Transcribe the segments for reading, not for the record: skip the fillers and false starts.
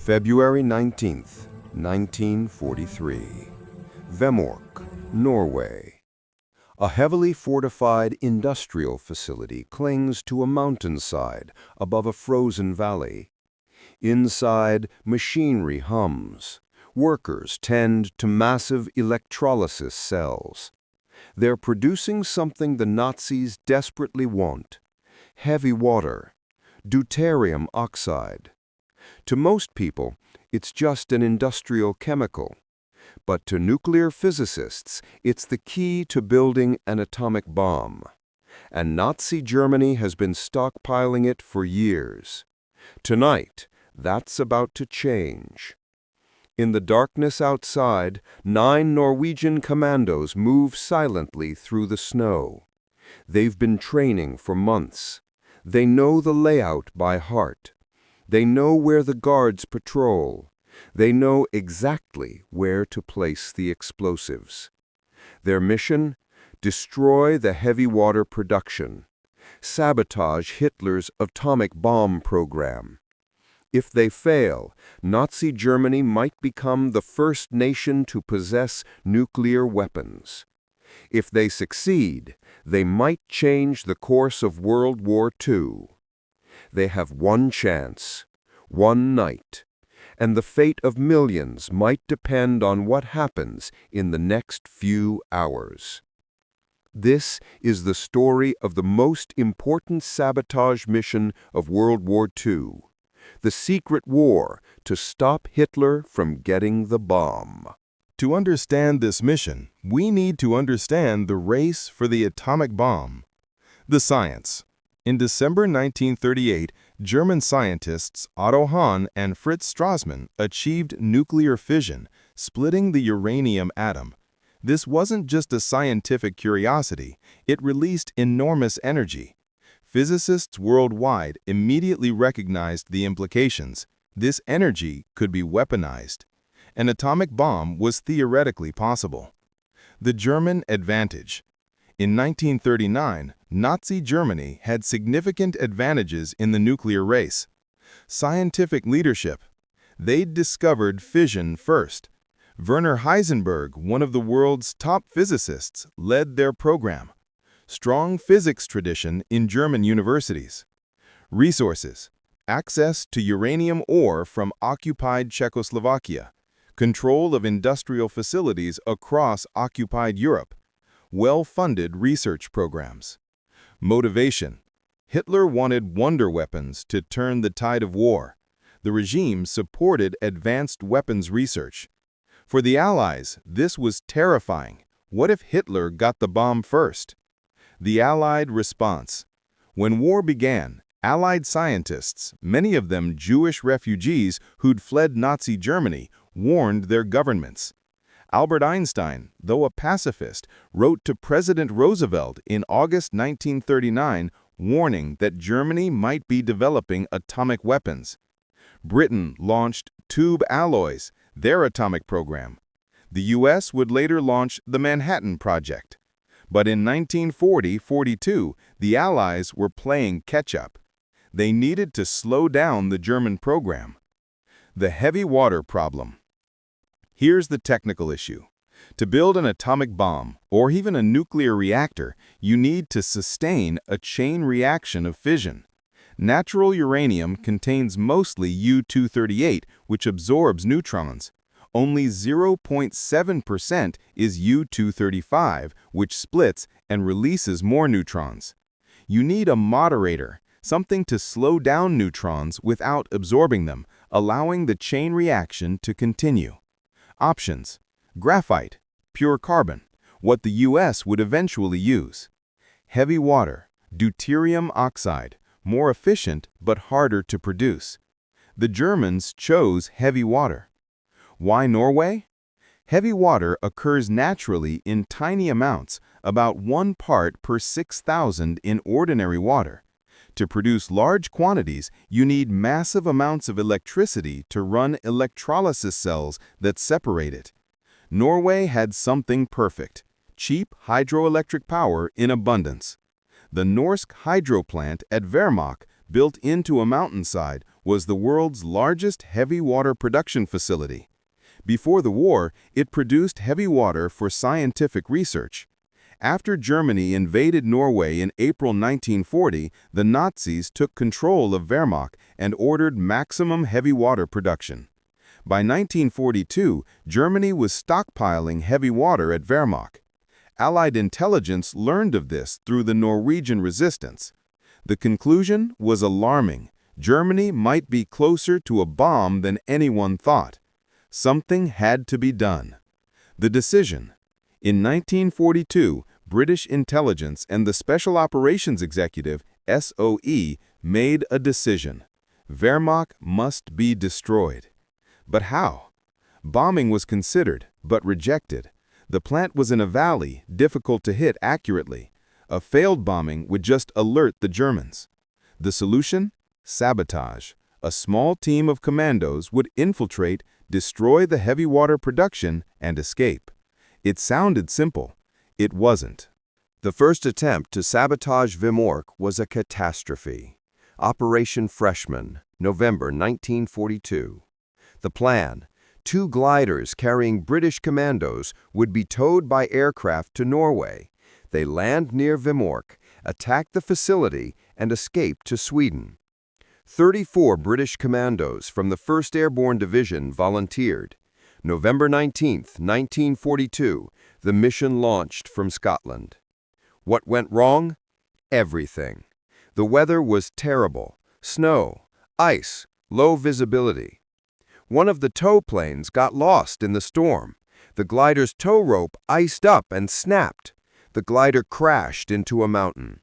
February 19th, 1943. Vemork, Norway. A heavily fortified industrial facility clings to a mountainside above a frozen valley. Inside, machinery hums. Workers tend to massive electrolysis cells. They're producing something the Nazis desperately want: heavy water, deuterium oxide. To most people, it's just an industrial chemical. But to nuclear physicists, it's the key to building an atomic bomb. And Nazi Germany has been stockpiling it for years. Tonight, that's about to change. In the darkness outside, 9 Norwegian Commandos move silently through the snow. They've been training for months. They know the layout by heart. They know where the guards patrol. They know exactly where to place the explosives. Their mission? Destroy the heavy water production. Sabotage Hitler's atomic bomb program. If they fail, Nazi Germany might become the first nation to possess nuclear weapons. If they succeed, they might change the course of World War II. They have one chance, one night, and the fate of millions might depend on what happens in the next few hours. This is the story of the most important sabotage mission of World War II, the secret war to stop Hitler from getting the bomb. To understand this mission, we need to understand the race for the atomic bomb. The science. In December 1938, German scientists Otto Hahn and Fritz Strassmann achieved nuclear fission, splitting the uranium atom. This wasn't just a scientific curiosity, it released enormous energy. Physicists worldwide immediately recognized the implications. This energy could be weaponized. An atomic bomb was theoretically possible. The German advantage. In 1939, Nazi Germany had significant advantages in the nuclear race. Scientific leadership. They'd discovered fission first. Werner Heisenberg, one of the world's top physicists, led their program. Strong physics tradition in German universities. Resources. Access to uranium ore from occupied Czechoslovakia. Control of industrial facilities across occupied Europe. Well-funded research programs. Motivation. Hitler wanted wonder weapons to turn the tide of war. The regime supported advanced weapons research. For the Allies, this was terrifying. What if Hitler got the bomb first? The Allied response. When war began, Allied scientists, many of them Jewish refugees who'd fled Nazi Germany, warned their governments. Albert Einstein, though a pacifist, wrote to President Roosevelt in August 1939 warning that Germany might be developing atomic weapons. Britain launched Tube Alloys, their atomic program. The U.S. would later launch the Manhattan Project. But in 1940-42, the Allies were playing catch-up. They needed to slow down the German program. The heavy water problem. Here's the technical issue. To build an atomic bomb, or even a nuclear reactor, you need to sustain a chain reaction of fission. Natural uranium contains mostly U-238, which absorbs neutrons. Only 0.7% is U-235, which splits and releases more neutrons. You need a moderator, something to slow down neutrons without absorbing them, allowing the chain reaction to continue. Options. Graphite, pure carbon, what the U.S. would eventually use. Heavy water, deuterium oxide, more efficient but harder to produce. The Germans chose heavy water. Why Norway? Heavy water occurs naturally in tiny amounts, about 1 part per 6,000 in ordinary water. To produce large quantities, you need massive amounts of electricity to run electrolysis cells that separate it. Norway had something perfect: cheap hydroelectric power in abundance. The Norsk hydro plant at Vemork built into a mountainside, was the world's largest heavy water production facility. Before the war, it produced heavy water for scientific research. After Germany invaded Norway in April 1940, the Nazis took control of Vemork and ordered maximum heavy water production. By 1942, Germany was stockpiling heavy water at Vemork. Allied intelligence learned of this through the Norwegian resistance. The conclusion was alarming. Germany might be closer to a bomb than anyone thought. Something had to be done. The decision. In 1942, British intelligence and the Special Operations Executive, SOE, made a decision. Vemork must be destroyed. But how? Bombing was considered, but rejected. The plant was in a valley, difficult to hit accurately. A failed bombing would just alert the Germans. The solution? Sabotage. A small team of commandos would infiltrate, destroy the heavy water production, and escape. It sounded simple. It wasn't. The first attempt to sabotage Vemork was a catastrophe. Operation Freshman, November 1942. The plan: 2 gliders carrying British commandos would be towed by aircraft to Norway. They land near Vemork, attack the facility, and escape to Sweden. 34 British commandos from the 1st Airborne Division volunteered. November 19, 1942, the mission launched from Scotland. What went wrong? Everything. The weather was terrible: snow, ice, low visibility. One of the tow planes got lost in the storm. The glider's tow rope iced up and snapped. The glider crashed into a mountain.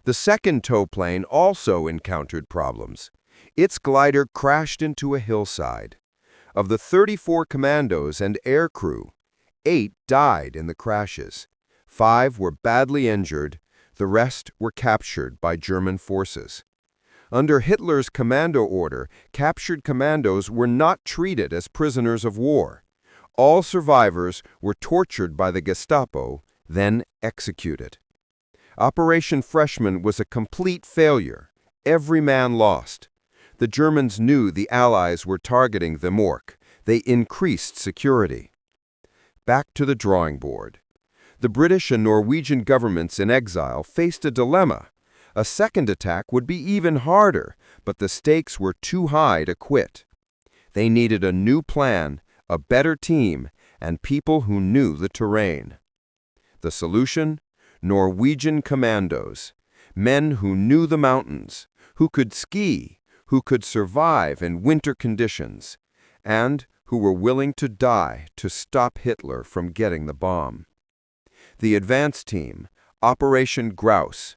The second tow plane also encountered problems. Its glider crashed into a hillside. Of the 34 commandos and air crew, 8 died in the crashes. 5 were badly injured. The rest were captured by German forces. Under Hitler's commando order, captured commandos were not treated as prisoners of war. All survivors were tortured by the Gestapo, then executed. Operation Freshman was a complete failure. Every man lost. The Germans knew the Allies were targeting Vemork. They increased security. Back to the drawing board. The British and Norwegian governments in exile faced a dilemma. A second attack would be even harder, but the stakes were too high to quit. They needed a new plan, a better team, and people who knew the terrain. The solution? Norwegian commandos. Men who knew the mountains, who could ski, who could survive in winter conditions, and who were willing to die to stop Hitler from getting the bomb. The advance team, Operation Grouse.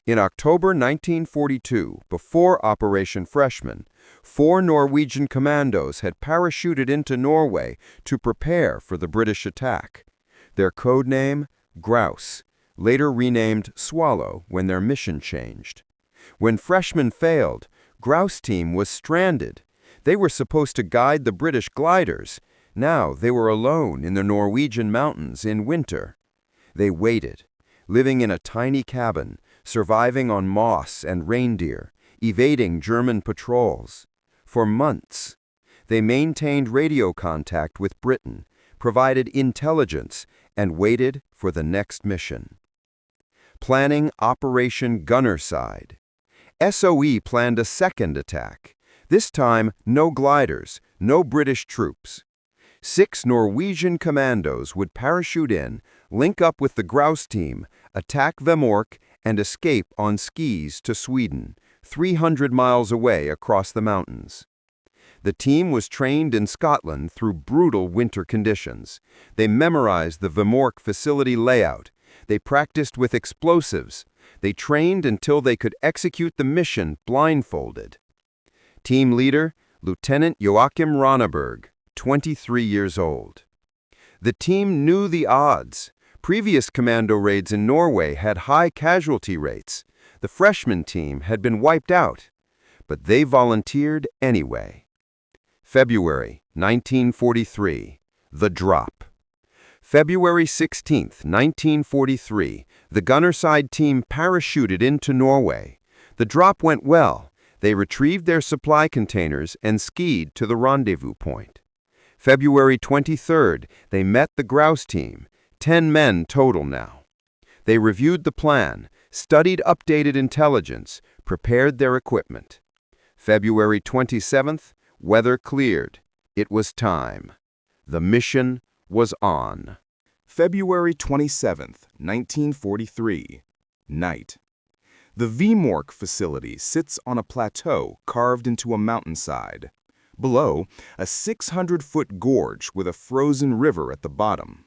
In October 1942, before Operation Freshman, 4 Norwegian commandos had parachuted into Norway to prepare for the British attack. Their code name? Grouse, later renamed Swallow when their mission changed. When Freshman failed, Grouse team was stranded. They were supposed to guide the British gliders. Now they were alone in the Norwegian mountains in winter. They waited, living in a tiny cabin, surviving on moss and reindeer, evading German patrols. For months, they maintained radio contact with Britain, provided intelligence, and waited for the next mission. Planning Operation Gunnerside. SOE planned a second attack. This time, no gliders, no British troops. 6 Norwegian commandos would parachute in, link up with the Grouse team, attack Vemork, and escape on skis to Sweden, 300 miles away across the mountains. The team was trained in Scotland through brutal winter conditions. They memorized the Vemork facility layout. They practiced with explosives. They trained until they could execute the mission blindfolded. Team leader, Lieutenant Joachim Ronneberg, 23 years old. The team knew the odds. Previous commando raids in Norway had high casualty rates. The freshman team had been wiped out, but they volunteered anyway. February 1943, the drop. February 16, 1943, the Gunnerside team parachuted into Norway. The drop went well. They retrieved their supply containers and skied to the rendezvous point. February 23rd, they met the grouse team, 10 men total now. They reviewed the plan, studied updated intelligence, prepared their equipment. February 27th, weather cleared. It was time. The mission was on. February 27, 1943. Night. The Vemork facility sits on a plateau carved into a mountainside. Below, a 600-foot gorge with a frozen river at the bottom.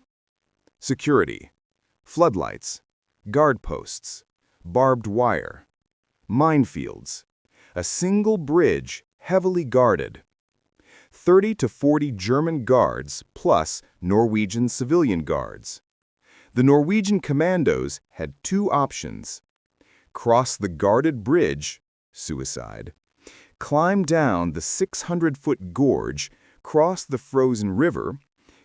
Security. Floodlights. Guard posts. Barbed wire. Minefields. A single bridge heavily guarded. 30 to 40 German guards plus Norwegian civilian guards. The Norwegian Commandos had two options: cross the guarded bridge, suicide, climb down the 600-foot gorge, cross the frozen river,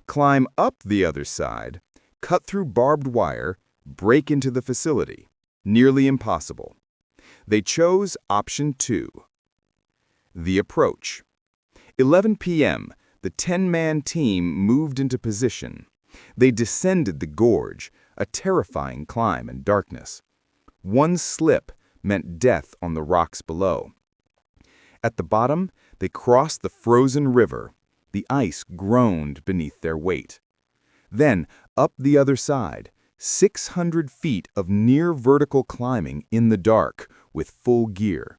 climb up the other side, cut through barbed wire, break into the facility. Nearly impossible. They chose option 2. The approach. 11 p.m., the 10-man team moved into position. They descended the gorge, a terrifying climb in darkness. One slip meant death on the rocks below. At the bottom, they crossed the frozen river. The ice groaned beneath their weight. Then, up the other side, 600 feet of near-vertical climbing in the dark with full gear.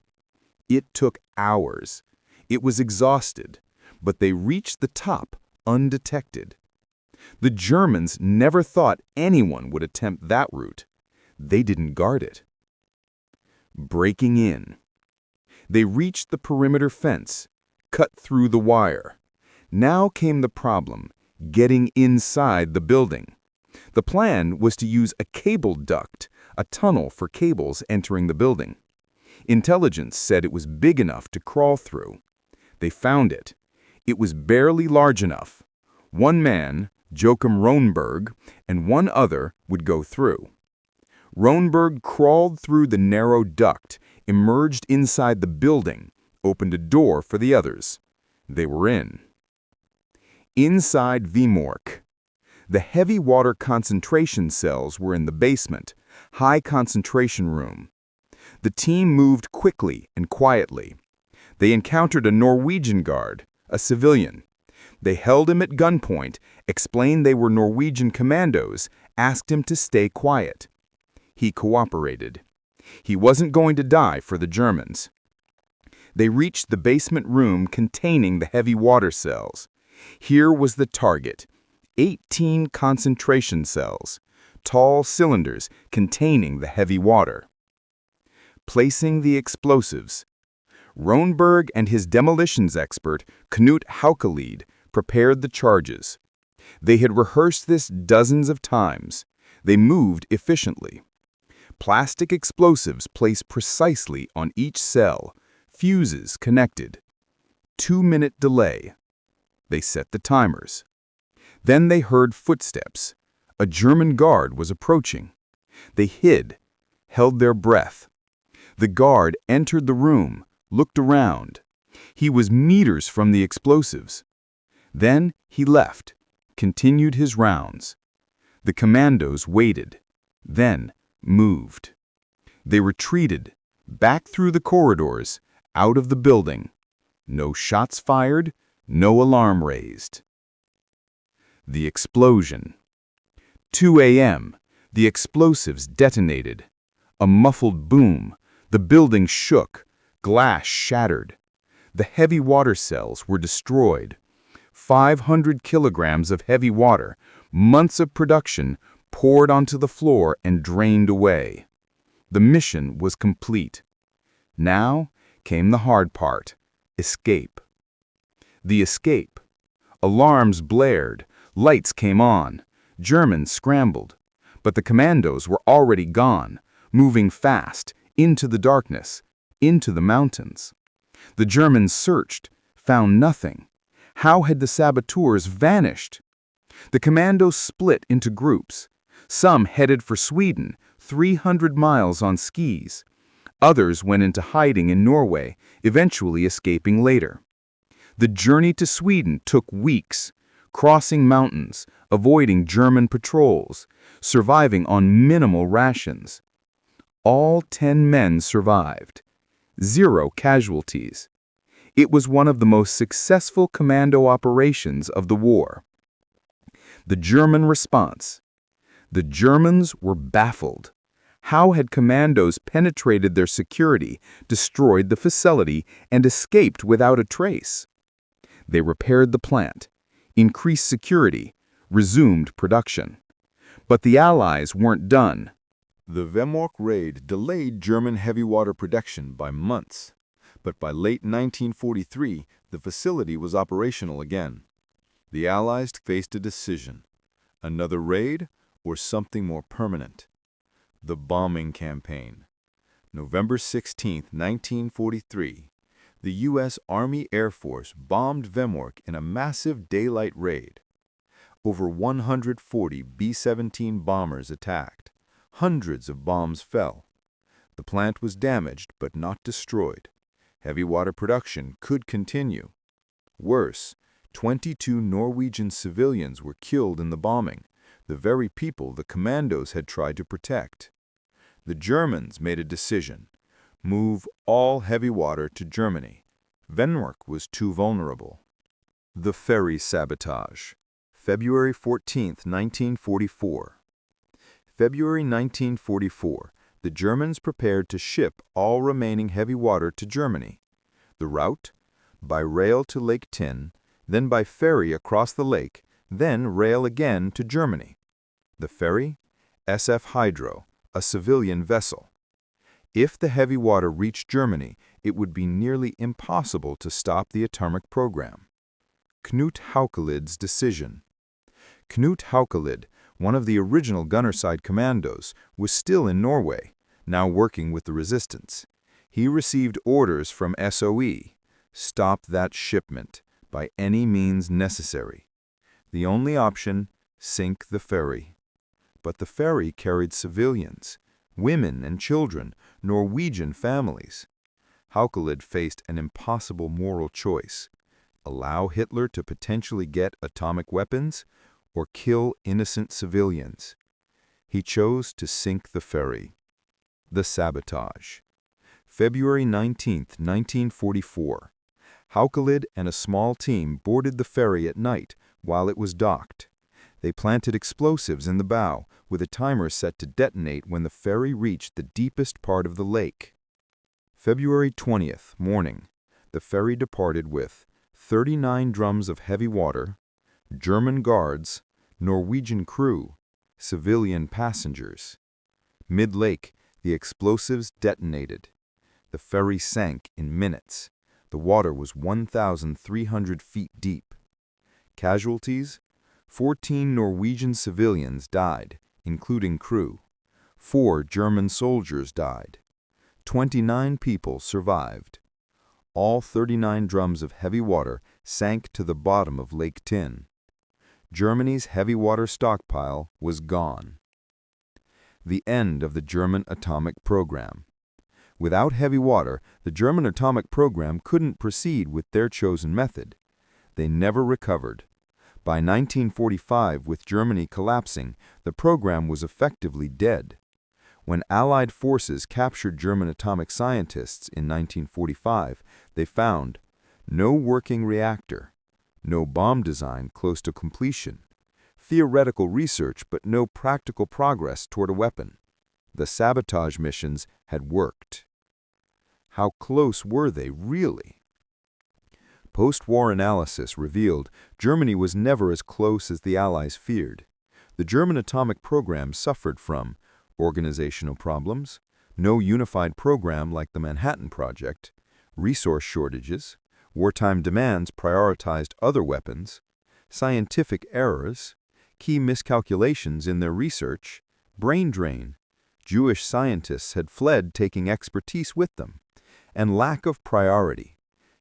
It took hours. It was exhausted, but they reached the top undetected. The Germans never thought anyone would attempt that route. They didn't guard it. Breaking in. They reached the perimeter fence, cut through the wire. Now came the problem, getting inside the building. The plan was to use a cable duct, a tunnel for cables entering the building. Intelligence said it was big enough to crawl through. They found it. It was barely large enough. One man, Joachim Ronberg, and one other would go through. Ronberg crawled through the narrow duct, emerged inside the building, opened a door for the others. They were in. Inside Vemork. The heavy water concentration cells were in the basement, high concentration room. The team moved quickly and quietly. They encountered a Norwegian guard, a civilian. They held him at gunpoint, explained they were Norwegian Commandos, asked him to stay quiet. He cooperated. He wasn't going to die for the Germans. They reached the basement room containing the heavy water cells. Here was the target: 18 concentration cells, tall cylinders containing the heavy water. Placing the explosives. Ronberg and his demolitions expert, Knut Haukelid, prepared the charges. They had rehearsed this dozens of times. They moved efficiently. Plastic explosives placed precisely on each cell, fuses connected. 2-minute delay. They set the timers. Then they heard footsteps. A German guard was approaching. They hid, held their breath. The guard entered the room, looked around. He was meters from the explosives. Then he left, continued his rounds. The Commandos waited, then moved. They retreated, back through the corridors, out of the building. No shots fired, no alarm raised. The explosion. 2 a.m. The explosives detonated. A muffled boom. The building shook. Glass shattered. The heavy water cells were destroyed. 500 kilograms of heavy water, months of production, poured onto the floor and drained away. The mission was complete. Now came the hard part: escape. The escape. Alarms blared. Lights came on. Germans scrambled. But the Commandos were already gone, moving fast, into the darkness, into the mountains. The Germans searched, found nothing. How had the saboteurs vanished? The Commandos split into groups. Some headed for Sweden, 300 miles on skis. Others went into hiding in Norway, eventually escaping later. The journey to Sweden took weeks, crossing mountains, avoiding German patrols, surviving on minimal rations. All 10 men survived. 0 casualties. It was one of the most successful commando operations of the war. The German response. The Germans were baffled. How had Commandos penetrated their security, destroyed the facility, and escaped without a trace? They repaired the plant, increased security, resumed production. But the Allies weren't done. The Vemork raid delayed German heavy water production by months, but by late 1943, the facility was operational again. The Allies faced a decision: another raid or something more permanent. The bombing campaign. November 16, 1943, the U.S. Army Air Force bombed Vemork in a massive daylight raid. Over 140 B-17 bombers attacked. Hundreds of bombs fell. The plant was damaged but not destroyed. Heavy water production could continue. Worse, 22 Norwegian civilians were killed in the bombing, the very people the Commandos had tried to protect. The Germans made a decision: move all heavy water to Germany. Vemork was too vulnerable. The ferry sabotage. February 14, 1944. February 1944, the Germans prepared to ship all remaining heavy water to Germany. The route? By rail to Lake Tinn, then by ferry across the lake, then rail again to Germany. The ferry? SF Hydro, a civilian vessel. If the heavy water reached Germany, it would be nearly impossible to stop the atomic program. Knut Haukelid's decision. Knut Haukelid, one of the original gunnerside commandos, was still in Norway, now working with the resistance. He received orders from SOE: stop that shipment, by any means necessary. The only option: sink the ferry. But the ferry carried civilians, women and children, Norwegian families. Haukelid faced an impossible moral choice: allow Hitler to potentially get atomic weapons, or kill innocent civilians. He chose to sink the ferry. The sabotage. February 19, 1944. Haukelid and a small team boarded the ferry at night while it was docked. They planted explosives in the bow, with a timer set to detonate when the ferry reached the deepest part of the lake. February 20th, morning. The ferry departed with 39 drums of heavy water, German guards, Norwegian crew, civilian passengers. Mid-lake, the explosives detonated. The ferry sank in minutes. The water was 1,300 feet deep. Casualties? 14 Norwegian civilians died, including crew. 4 German soldiers died. 29 people survived. All 39 drums of heavy water sank to the bottom of Lake Tinn. Germany's heavy water stockpile was gone. The end of the German atomic program. Without heavy water, the German atomic program couldn't proceed with their chosen method. They never recovered. By 1945, with Germany collapsing, the program was effectively dead. When Allied forces captured German atomic scientists in 1945, they found no working reactor, no bomb design close to completion, theoretical research but no practical progress toward a weapon. The sabotage missions had worked. How close were they really? Post-war analysis revealed Germany was never as close as the Allies feared. The German atomic program suffered from organizational problems, no unified program like the Manhattan Project, resource shortages, wartime demands prioritized other weapons, scientific errors, key miscalculations in their research, brain drain. Jewish scientists had fled taking expertise with them, and lack of priority.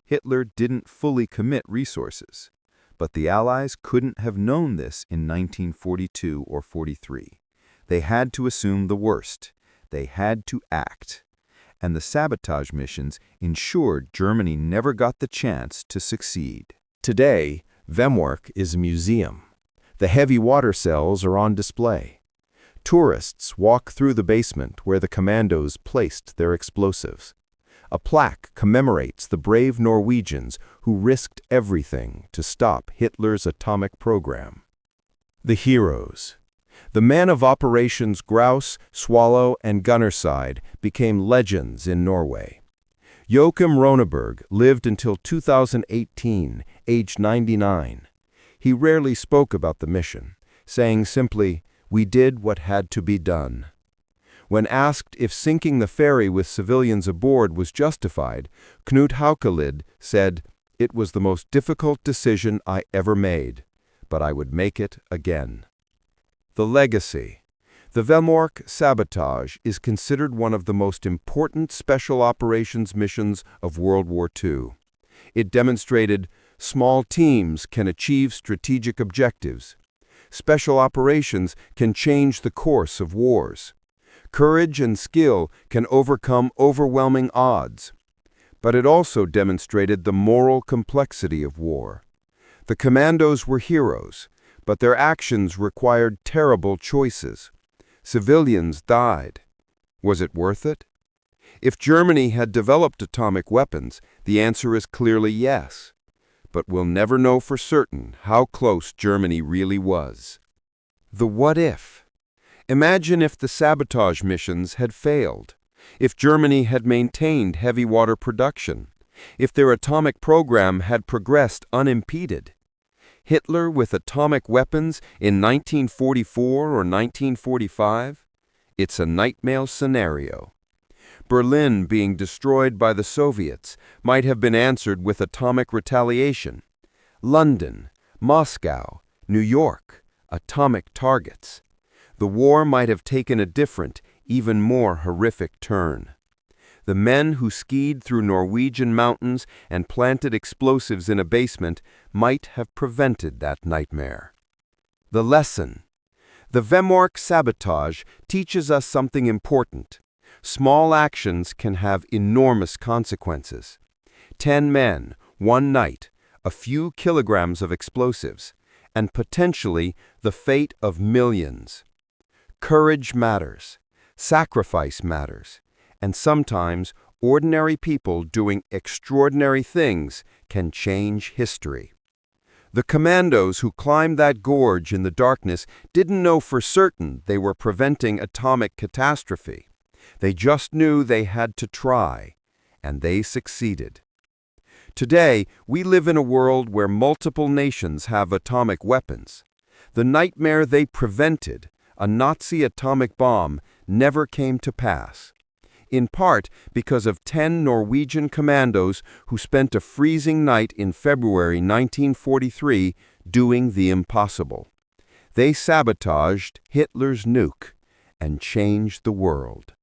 Hitler didn't fully commit resources, but the Allies couldn't have known this in 1942 or 43. They had to assume the worst. They had to act. and the sabotage missions ensured Germany never got the chance to succeed. Today, Vemork is a museum. The heavy water cells are on display. Tourists walk through the basement where the Commandos placed their explosives. A plaque commemorates the brave Norwegians who risked everything to stop Hitler's atomic program. The heroes. The men of Operations Grouse, Swallow, and Gunnerside became legends in Norway. Joachim Roneberg lived until 2018, aged 99. He rarely spoke about the mission, saying simply, "We did what had to be done." When asked if sinking the ferry with civilians aboard was justified, Knut Haukelid said, "It was the most difficult decision I ever made, but I would make it again." The legacy. The Vemork sabotage is considered one of the most important special operations missions of World War II. It demonstrated small teams can achieve strategic objectives. Special operations can change the course of wars. Courage and skill can overcome overwhelming odds. But it also demonstrated the moral complexity of war. The Commandos were heroes, but their actions required terrible choices. Civilians died. Was it worth it? If Germany had developed atomic weapons, the answer is clearly yes. But we'll never know for certain how close Germany really was. The what if? Imagine if the sabotage missions had failed, if Germany had maintained heavy water production, if their atomic program had progressed unimpeded. Hitler with atomic weapons in 1944 or 1945? It's a nightmare scenario. Berlin being destroyed by the Soviets might have been answered with atomic retaliation. London, Moscow, New York, atomic targets. The war might have taken a different, even more horrific turn. The men who skied through Norwegian mountains and planted explosives in a basement might have prevented that nightmare. The lesson. The Vemork sabotage teaches us something important. Small actions can have enormous consequences. 10 men, one night, a few kilograms of explosives, and potentially the fate of millions. Courage matters. Sacrifice matters. And sometimes, ordinary people doing extraordinary things can change history. The Commandos who climbed that gorge in the darkness didn't know for certain they were preventing atomic catastrophe. They just knew they had to try, and they succeeded. Today, we live in a world where multiple nations have atomic weapons. The nightmare they prevented, a Nazi atomic bomb, never came to pass. In part because of 10 Norwegian commandos who spent a freezing night in February 1943 doing the impossible. They sabotaged Hitler's nuke and changed the world.